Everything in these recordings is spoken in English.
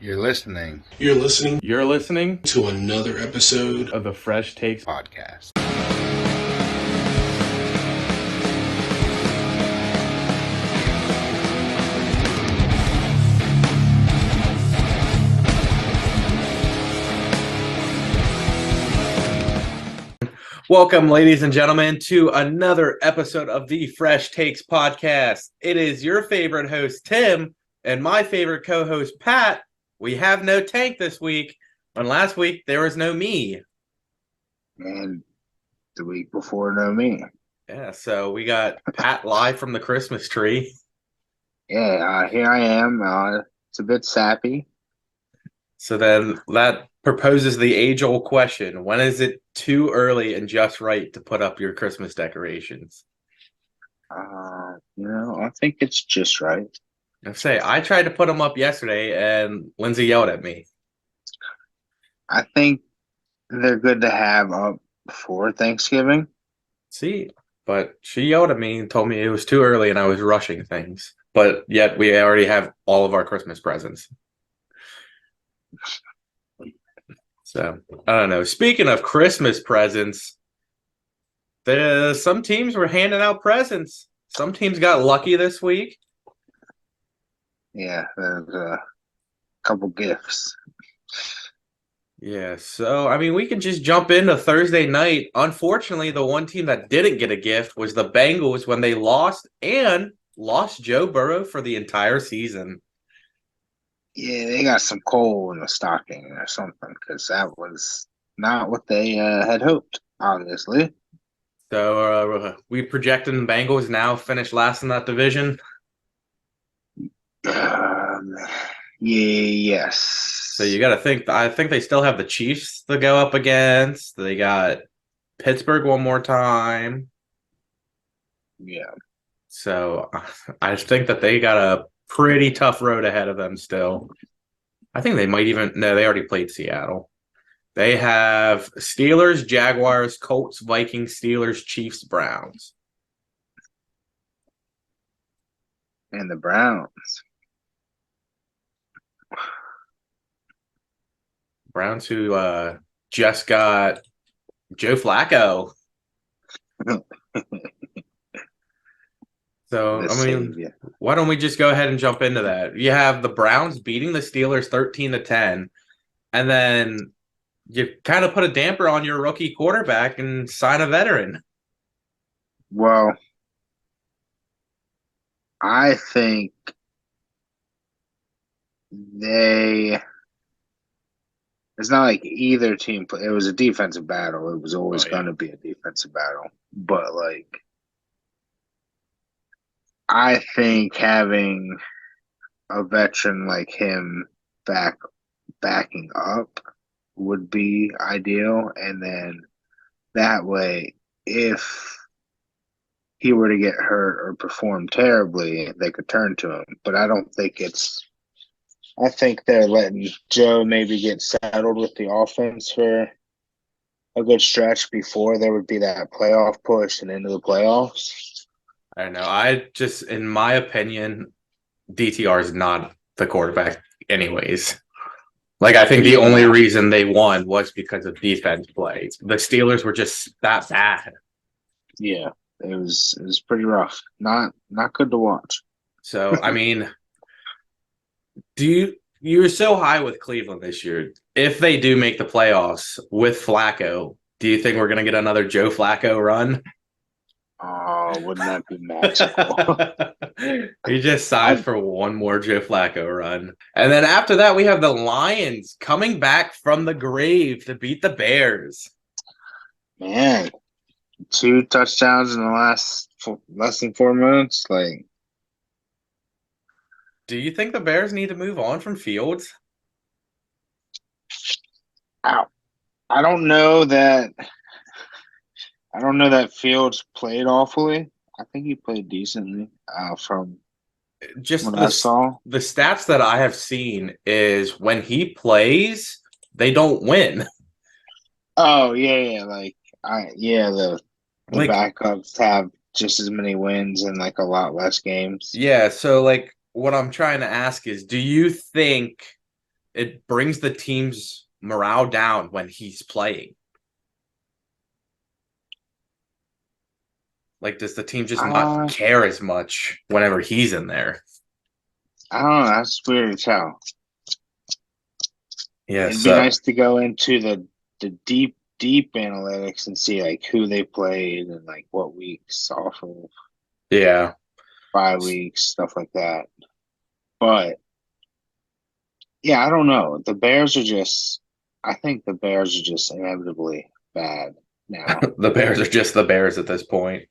You're listening You're listening to another episode of the FreshTakes podcast. Welcome, ladies and gentlemen, to another episode of the FreshTakes podcast. It is your favorite host, Tim, and my favorite co-host, Pat. We have no Tank this week, and last week there was no me. And the week before, no me. Yeah, so we got Pat live from the Christmas tree. Yeah, here I am. It's a bit sappy. So then that proposes the age-old question: when is it too early and just right to put up your Christmas decorations? I think it's just right. I tried to put them up yesterday, and Lindsay yelled at me. I think they're good to have up before Thanksgiving. See, but she yelled at me and told me it was too early and I was rushing things. But yet we already have all of our Christmas presents. So, I don't know. Speaking of Christmas presents, some teams were handing out presents. Some teams got lucky this week. Yeah, there's a couple gifts. Yeah, so, I mean, we can just jump into Thursday night. Unfortunately, the one team that didn't get a gift was the Bengals when they lost Joe Burrow for the entire season. Yeah, they got some coal in the stocking or something because that was not what they had hoped, obviously. So we projecting the Bengals now finish last in that division. Yes. So you got to think. I think they still have the Chiefs to go up against. They got Pittsburgh one more time. Yeah. So I think that they got a pretty tough road ahead of them still. I think they might even. No, they already played Seattle. They have Steelers, Jaguars, Colts, Vikings, Steelers, Chiefs, Browns. And the Browns. Browns who just got Joe Flacco. So, I mean, why don't we just go ahead and jump into that? You have the Browns beating the Steelers 13-10, and then you kind of put a damper on your rookie quarterback and sign a veteran. Well, I think it's not like either team, it was a defensive battle. It was always going to be a defensive battle. But, I think having a veteran like him backing up would be ideal. And then that way, if he were to get hurt or perform terribly, they could turn to him. But I don't think I think they're letting Joe maybe get settled with the offense for a good stretch before there would be that playoff push and into the playoffs. I don't know. In my opinion, DTR is not the quarterback anyways. I think the only reason they won was because of defense plays. The Steelers were just that bad. Yeah, it was pretty rough. Not good to watch. So, I mean, you're so high with Cleveland this year. If they do make the playoffs with Flacco, do you think we're going to get another Joe Flacco run? Oh, wouldn't that be magical? He just signed for one more Joe Flacco run. And then after that, we have the Lions coming back from the grave to beat the Bears. Man, 2 touchdowns in the last less than 4 minutes. Do you think the Bears need to move on from Fields? I don't know that. I don't know that Fields played awfully. I think he played decently from just what I saw. The stats that I have seen is when he plays, they don't win. Oh yeah. The backups have just as many wins and a lot less games. Yeah, so what I'm trying to ask is, do you think it brings the team's morale down when he's playing. Like, does the team just not Uh, care as much whenever he's in there? I don't know. That's weird as hell. Yeah, It'd be so nice to go into the deep analytics and see like who they played and like what weeks off of yeah. 5 weeks, stuff like that. But yeah, I don't know. I think the Bears are just inevitably bad now. The Bears are just the Bears at this point.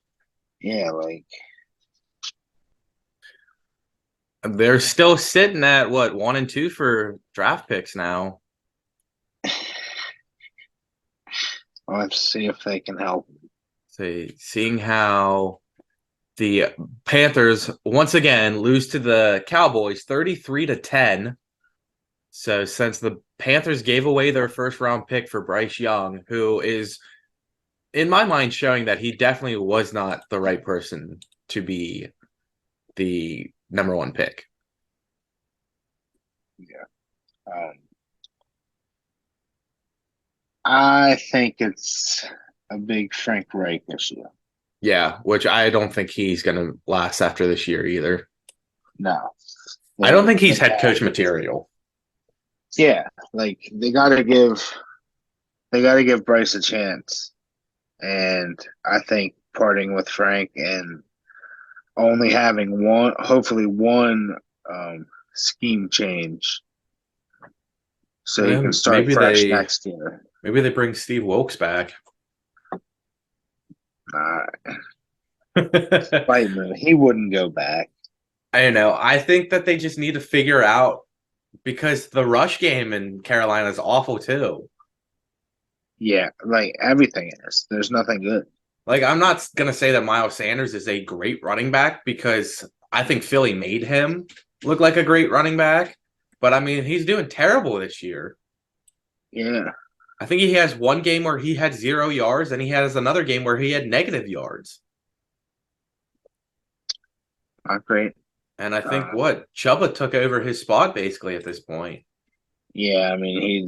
Yeah, like They're still sitting at what, 1 and 2 for draft picks now. let's see if they can help. Seeing how the Panthers once again lose to the Cowboys 33-10. So since the Panthers gave away their first round pick for Bryce Young, who is in my mind showing that he definitely was not the right person to be the number 1 pick. Yeah. I think it's a big Frank Reich issue. Yeah, which I don't think he's going to last after this year either. No. I don't think The he's head guy, coach material. yeah, like they gotta give Bryce a chance. And I think parting with Frank and only having hopefully one scheme change so you can start Maybe fresh they next year. bring Steve Wilkes back. Uh, I Fight move. He wouldn't go back. don't know. I think that they just need to figure out because the rush game in Carolina is awful too. Yeah, like everything is. There's nothing good. Like, I'm not gonna say that Miles Sanders is a great running back because I think Philly made him look like a great running back. But I mean, he's doing terrible this year. Yeah, I think he has one game where he had 0 yards, and he has another game where he had negative yards. not great. And I think Uh, what Chuba took over his spot basically at this point. yeah, I mean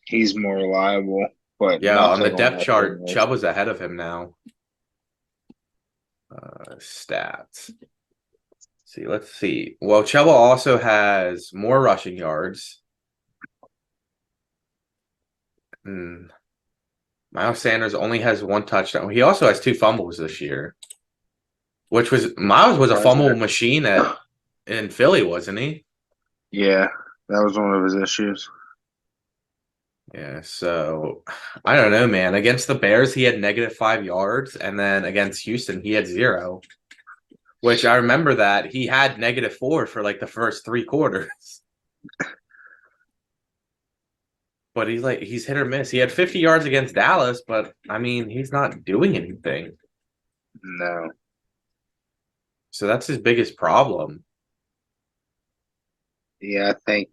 he's more reliable, but Yeah, on the nothing on depth that team chart, is. Chuba's ahead of him now. Stats. Let's see. Well, Chuba also has more rushing yards. Hmm. Miles Sanders only has 1 touchdown. He also has 2 fumbles this year, which was Miles was a fumble Surprising. machine in Philly, wasn't he? Yeah, that was one of his issues. Yeah, so I don't know, man. Against the Bears, he had negative 5 yards, and then against Houston, he had 0. Which I remember that he had -4 for like the first 3 quarters. But he's hit or miss. He had 50 yards against Dallas, but I mean he's not doing anything. No. So that's his biggest problem. Yeah, I think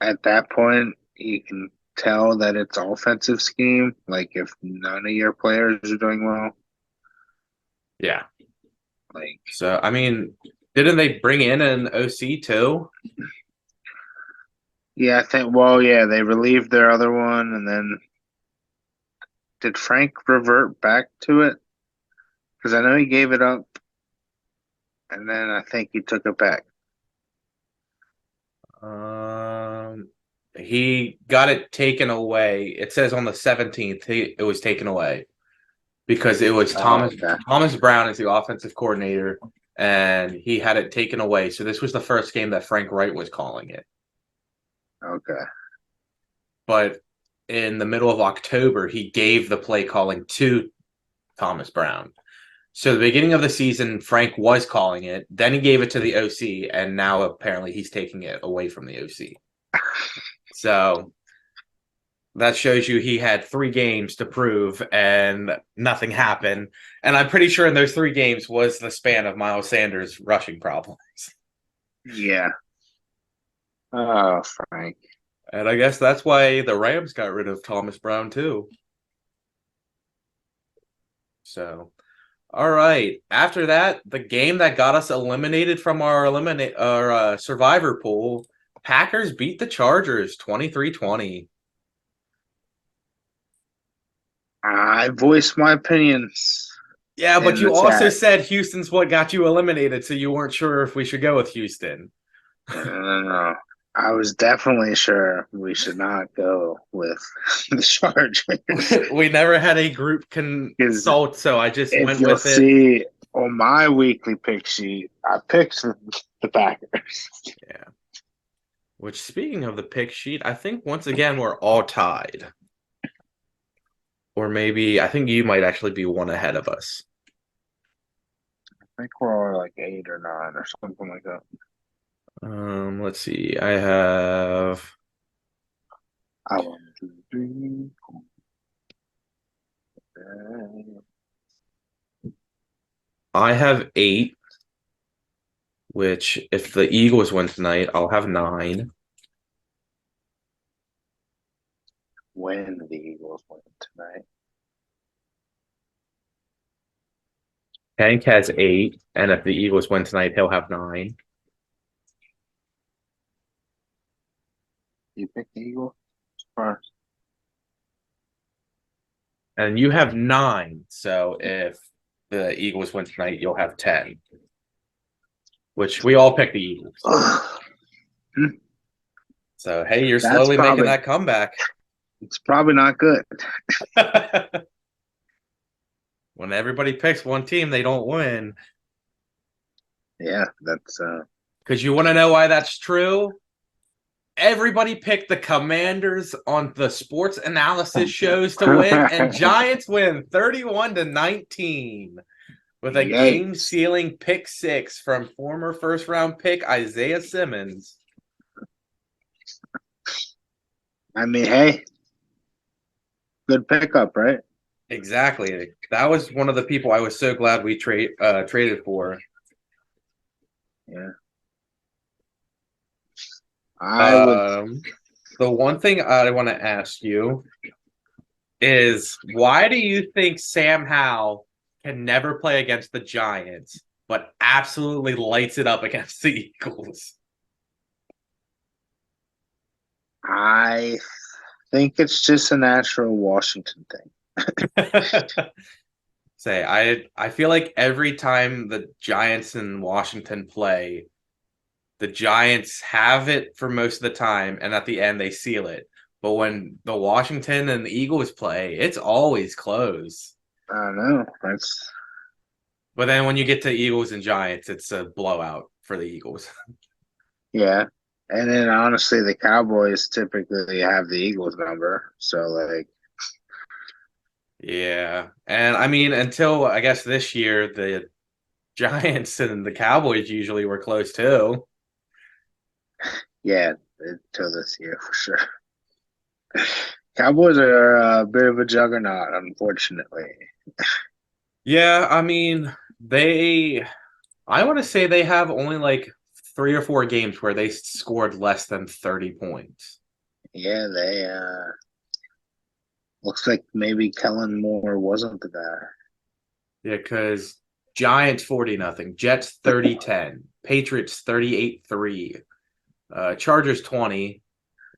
at that point you can tell that it's offensive scheme. Like if none of your players are doing well, Yeah. like So I mean, didn't they bring in an OC too? yeah, I think well, yeah, they relieved their other one and then did Frank revert back to it? Because I know he gave it up and then I think he took it back. Um, he got it taken away. It says on the 17th it was taken away because it was Oh, okay. Thomas Brown is the offensive coordinator, and he had it taken away. So this was the first game that Frank Wright was calling it. Okay. But in the middle of October, he gave the play calling to Thomas Brown. So the beginning of the season, Frank was calling it. Then he gave it to the OC, and now apparently he's taking it away from the OC. So that shows you he had 3 games to prove, and nothing happened. And I'm pretty sure in those 3 games was the span of Miles Sanders' rushing problems. Yeah. Oh, Frank. And I guess that's why the Rams got rid of Thomas Brown too. So, all right. After that, the game that got us eliminated from our survivor pool, Packers beat the Chargers 23-20. I voiced my opinions Yeah, but in you the also chat. said Houston's what got you eliminated, so you weren't sure if we should go with Houston. No, I was definitely sure we should not go with the Chargers We never had a group because consult, so I just if went you'll with it. see on my weekly pick sheet, I picked the Packers. Yeah. Which, speaking of the pick sheet, I think once again we're all tied. Or maybe I think you might actually be one ahead of us. I think we're all like 8 or 9 or something like that. Let's see. I have I 1, 2, 3, 4. I have 8, which if the Eagles win tonight, I'll have 9. When the Eagles win tonight. Hank has 8, and if the Eagles win tonight, he'll have 9. You pick the Eagles first. And you have 9. So if the Eagles win tonight, you'll have 10. Which we all picked the Eagles. So hey, you're That's slowly making probably that comeback. it's probably not good. When everybody picks one team, they don't win. Yeah, that's Because you want to know why that's true? Everybody picked the Commanders on the sports analysis shows to win, and Giants win 31-19 with a Yikes. game-sealing pick 6 from former first-round pick Isaiah Simmons. I mean, hey, good pickup, right? Exactly. That was one of the people I was so glad we traded for. Yeah. I would. The one thing I want to ask you is why do you think Sam Howell can never play against the Giants, but absolutely lights it up against the Eagles? I think it's just a natural Washington thing. I feel like every time the Giants and Washington play, the Giants have it for most of the time, and at the end they seal it. But when the Washington and the Eagles play, it's always close. I don't know. That's But then when you get to Eagles and Giants, it's a blowout for the Eagles. yeah. And then honestly, the Cowboys typically have the Eagles number, so like, Yeah. And I mean, until I guess this year, the Giants and the Cowboys usually were close too. yeah, until this year for sure. Cowboys are a bit of a juggernaut, unfortunately. Yeah, I mean, I want to say they have only like 3 or 4 games where they scored less than 30 points. Yeah, they looks like maybe Kellen Moore wasn't the guy. Yeah, because Giants 40-0, Jets 30-10, Patriots 38-3, Chargers 20,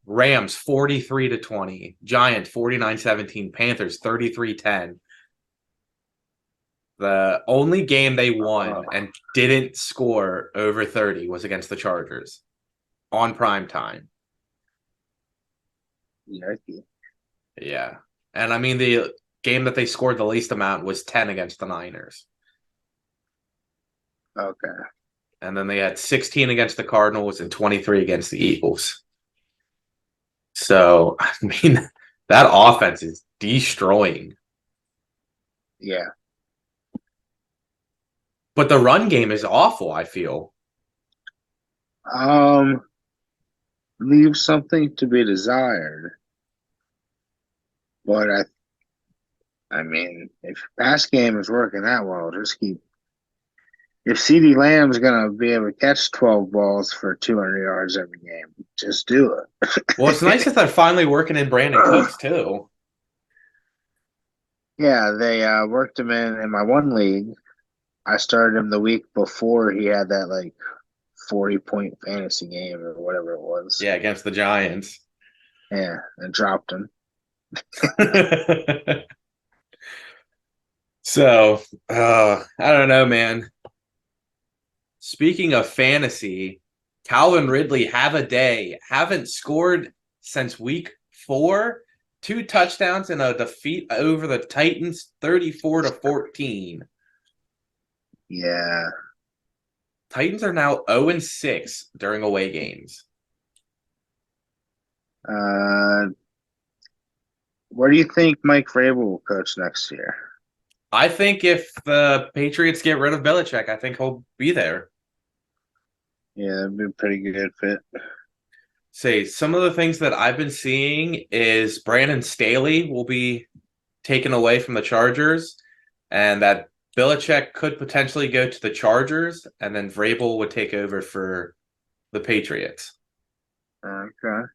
Rams 43-20, Giants 49-17, Panthers 33-10. The only game they won and didn't score over 30 was against the Chargers on prime time. Yucky. Yeah. And I mean, the game that they scored the least amount was 10 against the Niners. Okay. And then they had 16 against the Cardinals and 23 against the Eagles. So, I mean, that offense is destroying. Yeah. But the run game is awful, I feel. Leave something to be desired. But I mean, if pass game is working that well, just keep. If CeeDee Lamb's gonna be able to catch 12 balls for 200 yards every game, just do it. Well, it's nice that they're finally working in Brandon Cooks, too. Yeah, they worked him in my one league. I started him the week before he had that like 40-point fantasy game or whatever it was. Yeah, against the Giants. Yeah, and dropped him. So, I don't know, man. Speaking of fantasy, Calvin Ridley have a day. Haven't scored since week 4. 2 touchdowns and a defeat over the Titans, 34-14. Yeah. Titans are now 0-6 during away games. Where do you think Mike Vrabel will coach next year? I think if the Patriots get rid of Belichick, I think he'll be there. Yeah, that'd be a pretty good fit. Say some of the things that I've been seeing is Brandon Staley will be taken away from the Chargers, and that Belichick could potentially go to the Chargers, and then Vrabel would take over for the Patriots. Okay.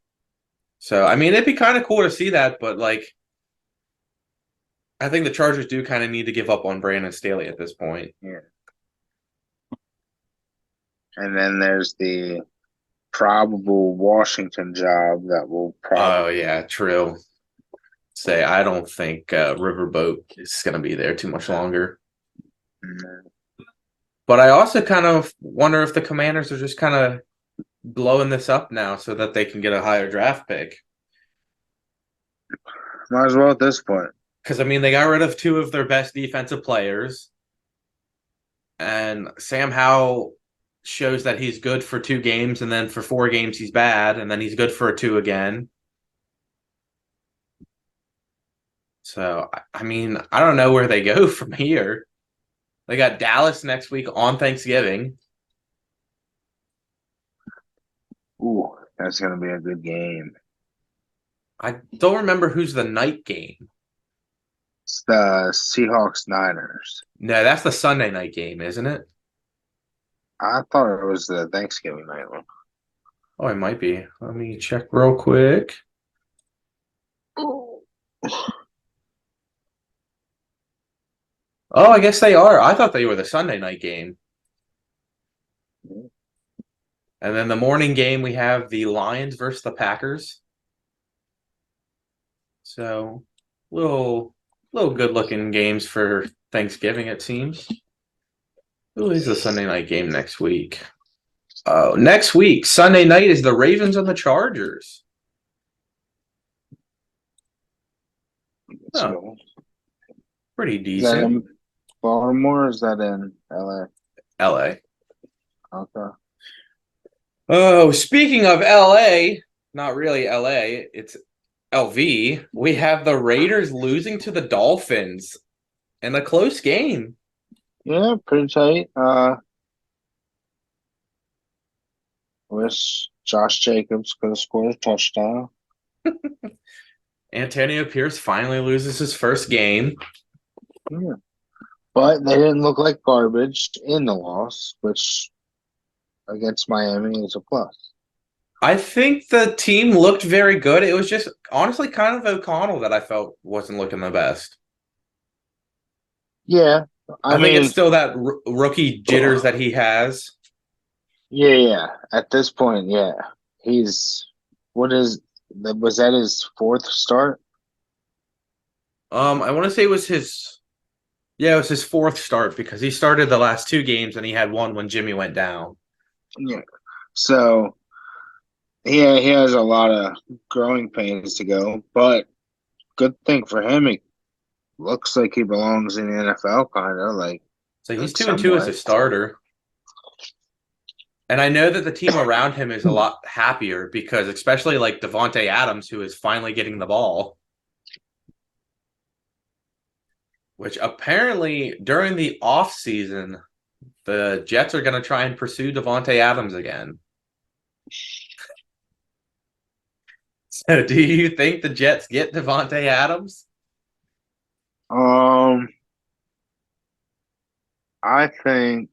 So, I mean, it'd be kind of cool to see that, but like, I think the Chargers do kind of need to give up on Brandon Staley at this point. Yeah. And then there's the probable Washington job that will probably. Oh yeah, true. Say, I don't think Riverboat is going to be there too much longer. Mm, But I also kind of wonder if the Commanders are just kind of blowing this up now so that they can get a higher draft pick. Might as well at this point. Because, I mean, they got rid of 2 of their best defensive players. And Sam Howell shows that he's good for 2 games, and then for 4 games he's bad, and then he's good for 2 again. So, I mean, I don't know where they go from here. They got Dallas next week on Thanksgiving. Ooh, that's going to be a good game. I don't remember who's the night game. It's the Seahawks Niners. No, that's the Sunday night game, isn't it? I thought it was the Thanksgiving night one. Oh, it might be. Let me check real quick. Oh, I guess they are. I thought they were the Sunday night game. And then the morning game, we have the Lions versus the Packers. So, little good looking games for Thanksgiving, it seems. Who is the Sunday night game next week? Oh, next week, Sunday night is the Ravens and the Chargers. Oh, pretty Is that decent. in Baltimore or is that in LA? LA. Okay. Oh, speaking of LA, not really LA, it's LV. We have the Raiders losing to the Dolphins in a close game. Yeah, pretty tight. Wish Josh Jacobs could have scored a touchdown. Antonio Pierce finally loses his first game. Yeah. But they didn't look like garbage in the loss, which against Miami is a plus. I think the team looked very good. It was just honestly kind of O'Connell that I felt wasn't looking the best. Yeah, I think mean, it's still that rookie jitters that he has. yeah. At this point, yeah, was that his 4th start? I want to say it was his 4th start because he started the last 2 games and he had one when Jimmy went down. Yeah, so he has a lot of growing pains to go, but good thing for him, he looks like he belongs in the NFL, kind of like. So he's 2-2 as a starter. And I know that the team around him is a lot happier because especially like Devontae Adams, who is finally getting the ball. Which apparently during the offseason, the Jets are going to try and pursue Devontae Adams again. So do you think the Jets get Devontae Adams? I think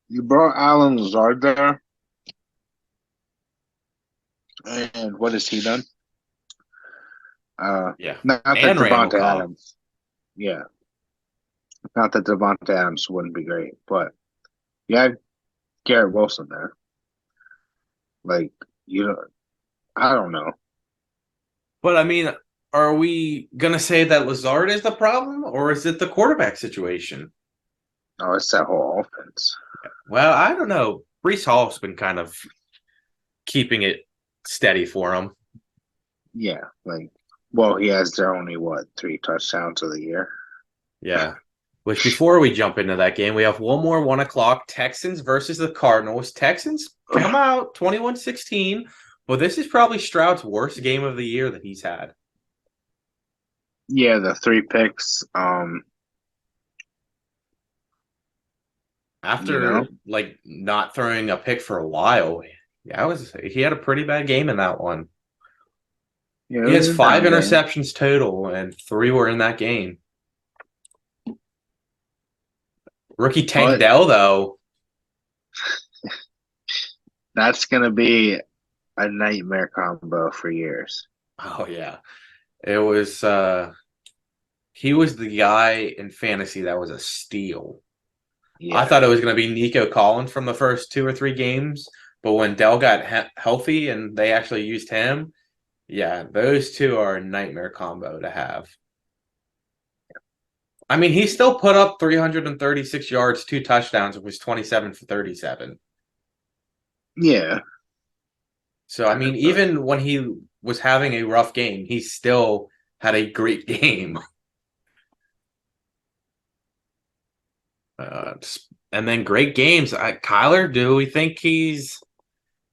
you brought Alan Lazard there, and what has he done? Yeah. Not that And Randall Devontae Cobb. Adams. Yeah. Not that Devontae Adams wouldn't be great, but You had Garrett Wilson there. Like, you know, I don't know. But I mean, are we gonna say that Lazard is the problem, or is it the quarterback situation? No, it's that whole offense. Well, I don't know. Brees Hall's been kind of keeping it steady for him. Yeah, like, well, he has their only what 3 touchdowns of the year. Yeah. Which before we jump into that game, we have one more 1 o'clock Texans versus the Cardinals. Texans come out 21-16. Well, this is probably Stroud's worst game of the year that he's had. Yeah, the 3 picks. You After know, like not throwing a pick for a while. Yeah, he had a pretty bad game in that one. yeah, He it was has a five down game. interceptions total, and 3 were in that game. Rookie Tank But Dell, though. that's gonna be a nightmare combo for years. Oh yeah. It was he was the guy in fantasy that was a steal. I Yeah, thought it was going to be Nico Collins from the first 2 or 3 games, but when Dell got healthy and they actually used him, yeah, those two are a nightmare combo to have. I mean, he still put up 336 yards, 2 touchdowns. It was 27 for 37. yeah. So, I mean, But even when he was having a rough game, he still had a great game. Uh, and then great games. Kyler, do we think he's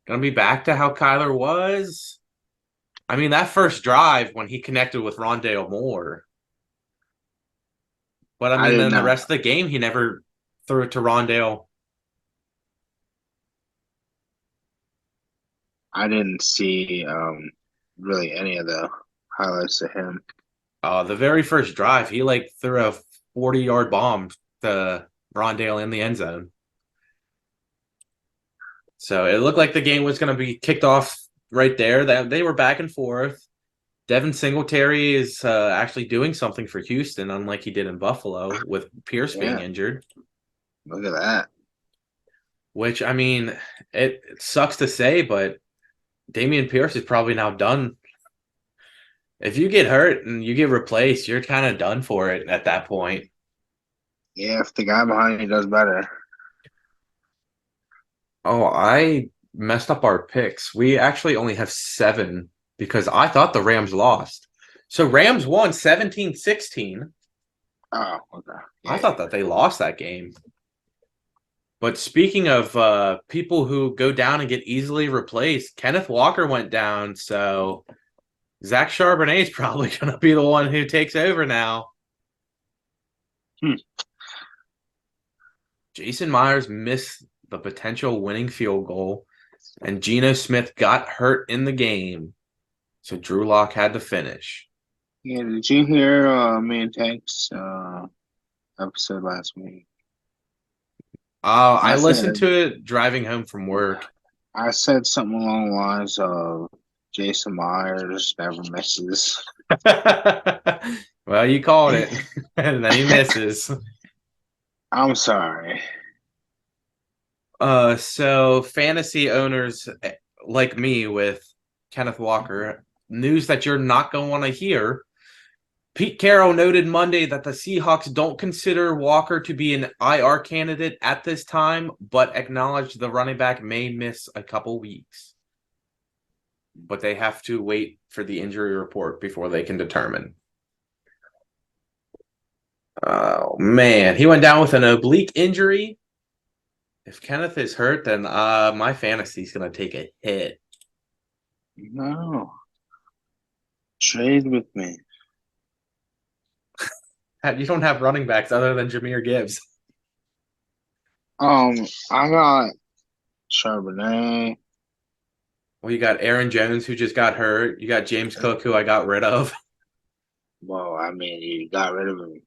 going to be back to how Kyler was? I mean, that first drive when he connected with Rondale Moore. But I I mean, did then the not. rest of the game, he never threw it to Rondale. I didn't see really any of the highlights of him. The very first drive, he like threw a 40-yard bomb to Rondale in the end zone. So it looked like the game was going to be kicked off right there. That they were back and forth. Devin Singletary is actually doing something for Houston, unlike he did in Buffalo with Pierce being Yeah, injured. look at that. Which I mean, it sucks to say, but Damian Pierce is probably now done. If you get hurt and you get replaced, you're kind of done for it at that point. Yeah, if the guy behind you does better. Oh, I messed up our picks. We actually only have 7 because I thought the Rams lost. So Rams won 17-16. Oh, okay. I Yeah, thought that they lost that game. But speaking of people who go down and get easily replaced, Kenneth Walker went down, so Zach Charbonnet is probably going to be the one who takes over now. Hmm. Jason Myers missed the potential winning field goal, and Geno Smith got hurt in the game, so Drew Lock had to finish. Yeah, did you hear me and Tank's episode last week? I I listened said to it driving home from work. I said something along the lines of Jason Myers never misses. Well, you called it, and then he misses. I'm sorry. So fantasy owners like me with Kenneth Walker, news that you're not going to want to hear. Pete Carroll noted Monday that the Seahawks don't consider Walker to be an IR candidate at this time, but acknowledged the running back may miss a couple weeks. But they have to wait for the injury report before they can determine. Oh, man. He went down with an oblique injury. If Kenneth is hurt, then my fantasy is going to take a hit. No. Trade with me. You don't have running backs other than Jahmyr Gibbs. I got Charbonnet. Well, you got Aaron Jones, who just got hurt. You got James Cook, who I got rid of. Well, I mean, you got rid of him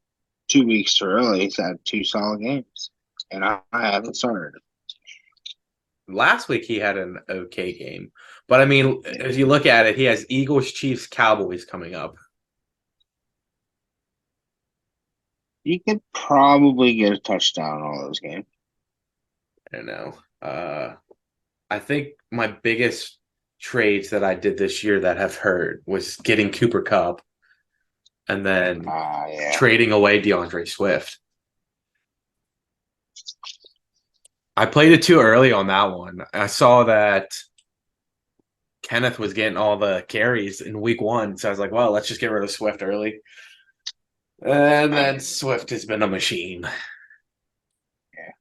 2 weeks too early. He's had 2 solid games, and I haven't started him. Last week, he had an okay game. But, I mean, if you look at it, he has Eagles, Chiefs, Cowboys coming up. He could probably get a touchdown in all those games. I don't know. I think my biggest trades that I did this year that have hurt was getting Cooper Kupp and then Yeah. trading away DeAndre Swift. I played it too early on that one. I saw that Kenneth was getting all the carries in week 1, so I was like, well, let's just get rid of Swift early. And then Swift has been a machine. Yeah.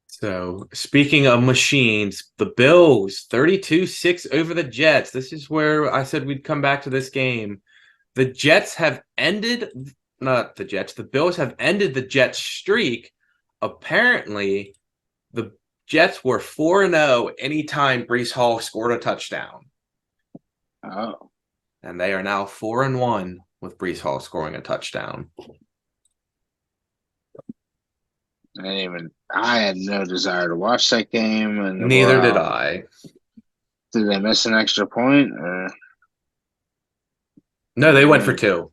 So, speaking of machines, the Bills 32-6 over the Jets. This is where I said we'd come back to this game. The Jets have ended, not the Jets, the Bills have ended the Jets streak. Apparently, the Jets were 4-0 anytime Breece Hall scored a touchdown. Oh. And they are now 4-1 with Breece Hall scoring a touchdown. I had no desire to watch that game, and Neither did I. Did they miss an extra point? Or? No, they went for 2.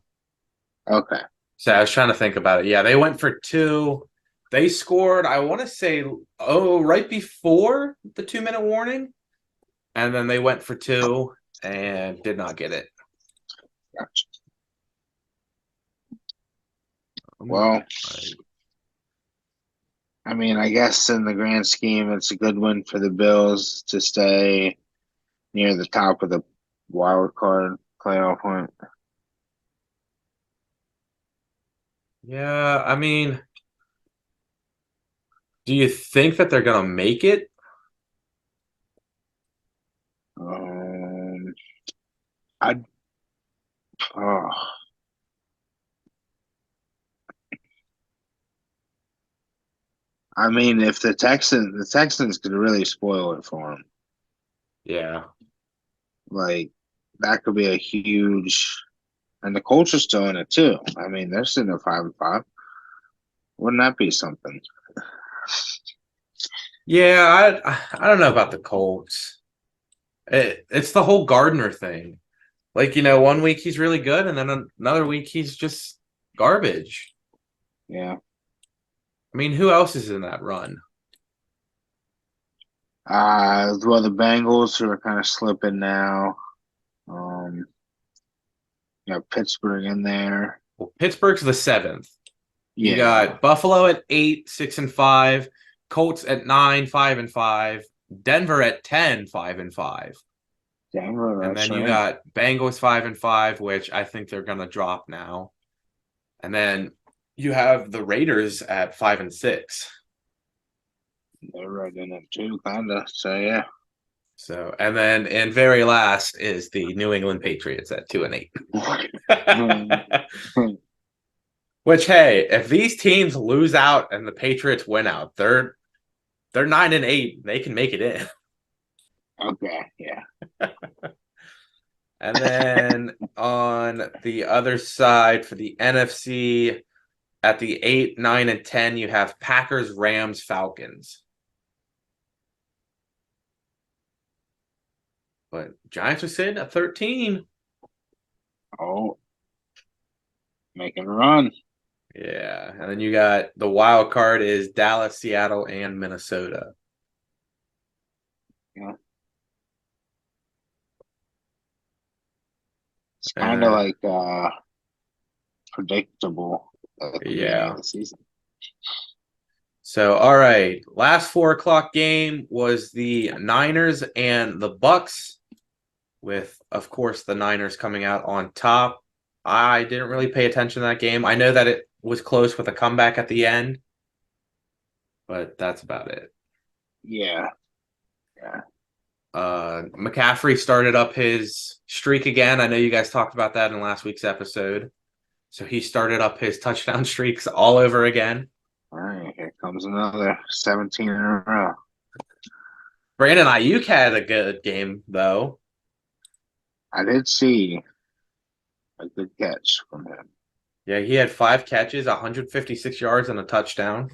Okay. So I was trying to think about it. Yeah, they went for 2. They scored, I want to say, right before the 2-minute warning. And then they went for 2 and did not get it. Gotcha. Well, I mean, I guess in the grand scheme, it's a good win for the Bills to stay near the top of the wild card playoff hunt. Yeah, I mean, do you think that they're going to make it? I'd. Oh. I mean, if the Texans could really spoil it for them. Yeah. Like, that could be a huge. And the Colts are still in it too. I mean, they're sitting at 5-5. Wouldn't that be something? Yeah, I don't know about the Colts. It's the whole Gardner thing. Like, 1 week he's really good, and then another week he's just garbage. Yeah. I mean, who else is in that run? Well, the Bengals who are kind of slipping now. You got Pittsburgh in there. Well, Pittsburgh's the 7th. You Yeah. got Buffalo at 8, 6-5, Colts at 9, 5-5, Denver at 10, 5-5. Denver, And that's then you right. got Bengals 5-5, which I think they're gonna drop now. And then you have the Raiders at 5-6. They're right in it too, kinda. So yeah. So, and then and very last is the New England Patriots at 2-8. Which, hey, if these teams lose out and the Patriots win out, they're 9-8. They can make it in. Okay, yeah. And then on the other side for the NFC, at the 8, 9, and 10, you have Packers, Rams, Falcons. But Giants are sitting at 13. Oh, making a run. Yeah. And then you got the wild card is Dallas, Seattle, and Minnesota. Yeah. It's kind of like predictable at the beginning of the season. So, all right. Last 4 o'clock game was the Niners and the Bucks, with, of course, the Niners coming out on top. I didn't really pay attention to that game. I know that it was close with a comeback at the end, but that's about it. Yeah. Yeah. McCaffrey started up his streak again. I know you guys talked about that in last week's episode. So he started up his touchdown streaks all over again. All right, here comes another 17 in a row. Brandon Ayuk had a good game, though. I did see a good catch from him. Yeah, he had 5 catches, 156 yards, and a touchdown.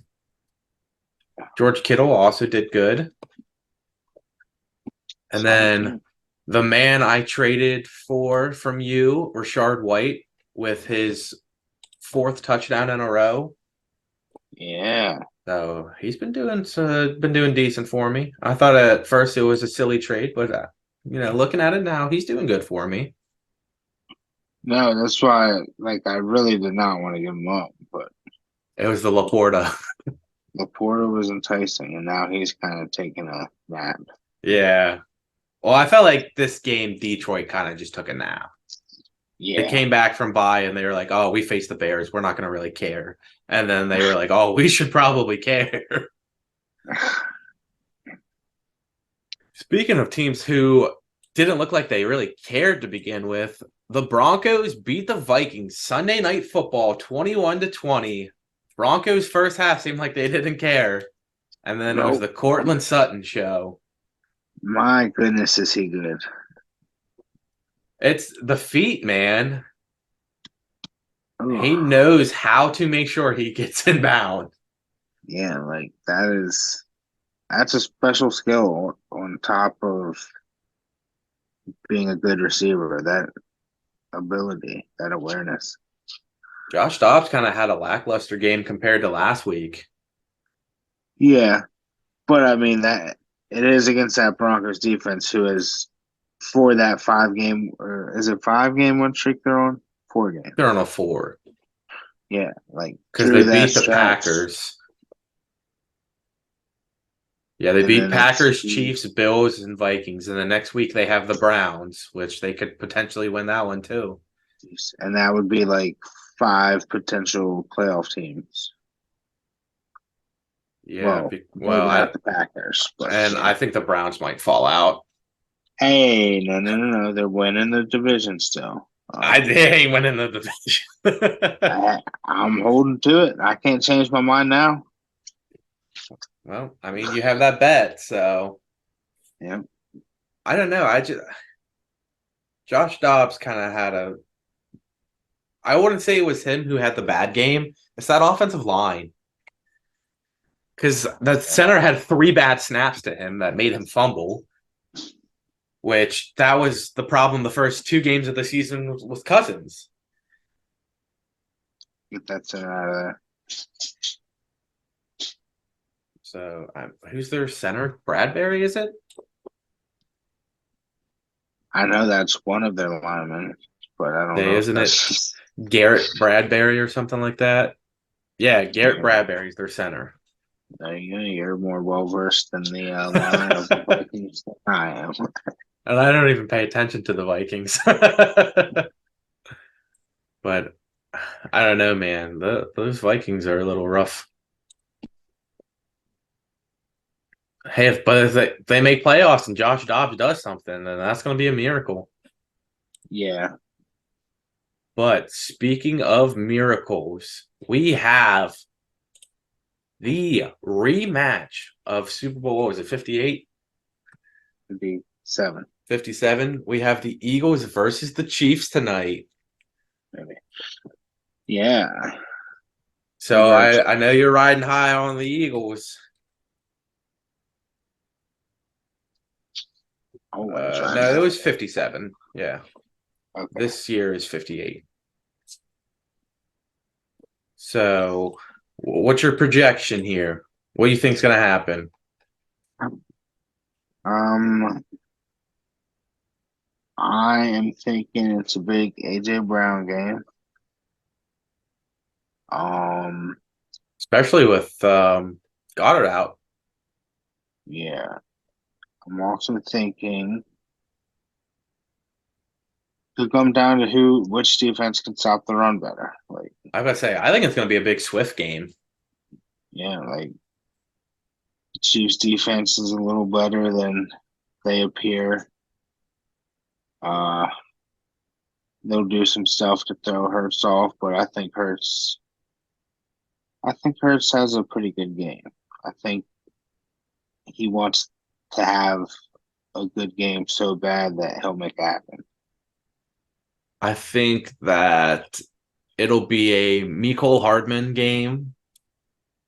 George Kittle also did good. And then the man I traded for from you, Rashard White, with his 4th touchdown in a row. Yeah. So he's been doing decent for me. I thought at first it was a silly trade, but looking at it now, he's doing good for me. No, that's why, like, I really did not want to give him up, but It was the Laporta. Laporta was enticing, and now he's kind of taking a nap. Yeah. Well, I felt like this game Detroit kind of just took a nap. They Yeah. came back from bye and they were like, "Oh, we faced the Bears. We're not going to really care." And then they were like, "Oh, we should probably care." Speaking of teams who didn't look like they really cared to begin with, the Broncos beat the Vikings Sunday Night Football 21-20. Broncos first half seemed like they didn't care. And then it was Nope. the Cortland Sutton show. My goodness, is he good? It's the feet, man. Ugh. He knows how to make sure he gets in bound. Yeah, like that's a special skill on top of being a good receiver. That ability, that awareness. Josh Dobbs kind of had a lackluster game compared to last week. Yeah, but I mean that it is against that Broncos defense who is for that 5 game, or is it 5 game win streak they're on? 4 game. They're on a 4 Yeah, like because through they that beat the stretch. Packers. Yeah, they And beat then it's Packers, Chiefs, Bills, and Vikings. And the next week they have the Browns, which they could potentially win that one too. and that would be like 5 potential playoff teams. Yeah, Well, maybe I not the Packers, but I yeah. think the Browns might fall out. Hey, no. They're winning the division still. They ain't winning the division. I'm holding to it. I can't change my mind now. Well, I mean, you have that bet, so Yeah. I don't know. Josh Dobbs kind of had a. I wouldn't say it was him who had the bad game. It's that offensive line. Because the center had 3 bad snaps to him that made him fumble, which that was the problem the first 2 games of the season with Cousins. Get that center out of there. So who's their center? Bradbury, is it? I know that's one of their linemen, but I don't know if Isn't it that's Garrett Bradbury or something like that? Yeah, Garrett Bradbury's their center. there you go. You're more well versed than the line of the Vikings than I am. And I don't even pay attention to the Vikings. But I don't know, man. Those Vikings are a little rough. Hey, but if they make playoffs and Josh Dobbs does something, then that's going to be a miracle. Yeah. But speaking of miracles, we have the rematch of Super Bowl, what was it, 58? It'd be 7. 57. We have the Eagles versus the Chiefs tonight. Maybe. Yeah. So I know you're riding high on the Eagles. No, it was 57. Yeah. Okay. This year is 58. So what's your projection here? What do you think's going to happen? I am thinking it's a big AJ Brown game. Especially with Goddard out. Yeah. I'm also thinking to come down to which defense can stop the run better. Like, I gotta say, I think it's going to be a big Swift game. yeah, like Chiefs defense is a little better than they appear. They'll do some stuff to throw Hurts off, but I think Hurts has a pretty good game. I think he wants to have a good game so bad that he'll make it happen. I think that it'll be a Mecole Hardman game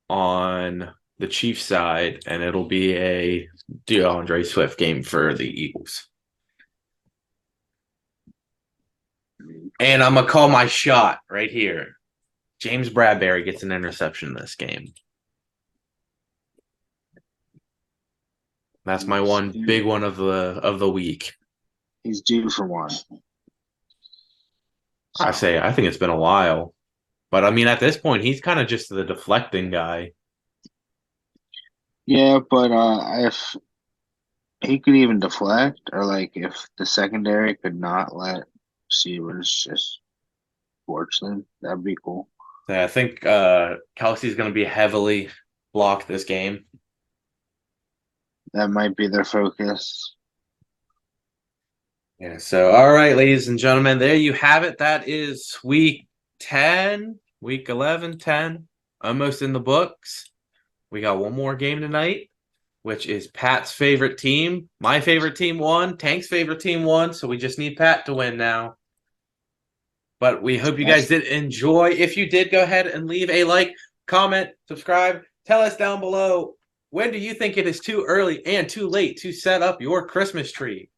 on the Chiefs side, and it'll be a DeAndre Swift game for the Eagles. And I'm going to call my shot right here. James Bradbury gets an interception in this game. That's my one big one of the week. He's due for one. I think it's been a while. But I mean, at this point, he's kind of just the deflecting guy. Yeah, but if he could even deflect, or like if the secondary could not let receivers just torch them, that'd be cool. I think Kelsey's going to be heavily blocked this game. That might be their focus. Yeah. So, all right, ladies and gentlemen, there you have it. That is week 10, week 11, 10, almost in the books. We got one more game tonight, which is Pat's favorite team. My favorite team won. Tank's favorite team won. So we just need Pat to win now. But we hope you guys did enjoy. If you did, go ahead and leave a like, comment, subscribe. Tell us down below, when do you think it is too early and too late to set up your Christmas tree?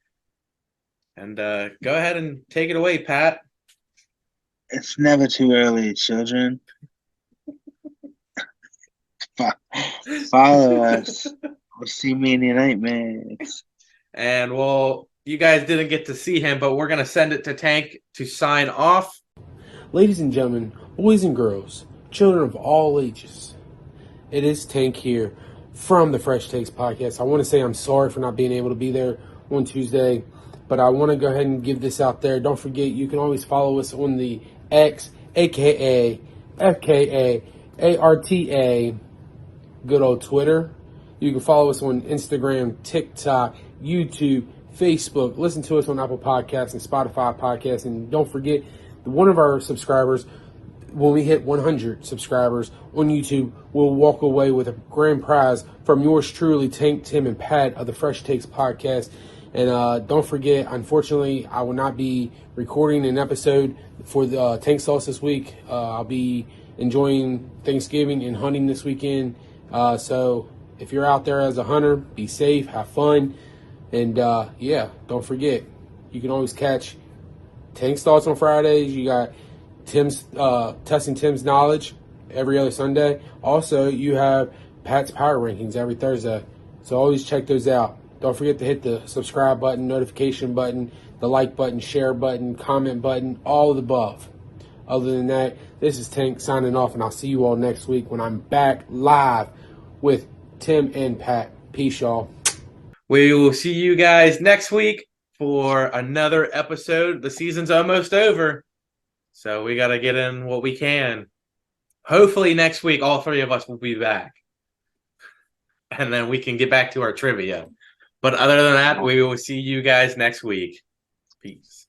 And go ahead and take it away, Pat. It's never too early, children. Follow us. We'll see me in your nightmares. And well, you guys didn't get to see him, but we're going to send it to Tank to sign off. Ladies and gentlemen, boys and girls, children of all ages, it is Tank here from the FreshTakes podcast. I want to say I'm sorry for not being able to be there on Tuesday, but I want to go ahead and give this out there. Don't forget, you can always follow us on the X, aka FKA, ARTA, good old Twitter. You can follow us on Instagram, TikTok, YouTube, Facebook. Listen to us on Apple Podcasts and Spotify Podcasts. And don't forget, one of our subscribers, when we hit 100 subscribers on YouTube, we'll walk away with a grand prize from yours truly, Tank, Tim, and Pat of the Fresh Takes podcast. And don't forget, unfortunately, I will not be recording an episode for the Tank Sauce this week. I'll be enjoying Thanksgiving and hunting this weekend. So if you're out there as a hunter, be safe, have fun. And yeah, don't forget, you can always catch Tank's Thoughts on Fridays. You got Tim's Testing Tim's Knowledge every other Sunday. Also, you have Pat's Power Rankings every Thursday. So always check those out. Don't forget to hit the subscribe button, notification button, the like button, share button, comment button, all of the above. Other than that, this is Tank signing off, and I'll see you all next week when I'm back live with Tim and Pat. Peace, y'all. We will see you guys next week for another episode. The season's almost over, so we got to get in what we can. Hopefully next week, all three of us will be back, and then we can get back to our trivia. But other than that, we will see you guys next week. Peace.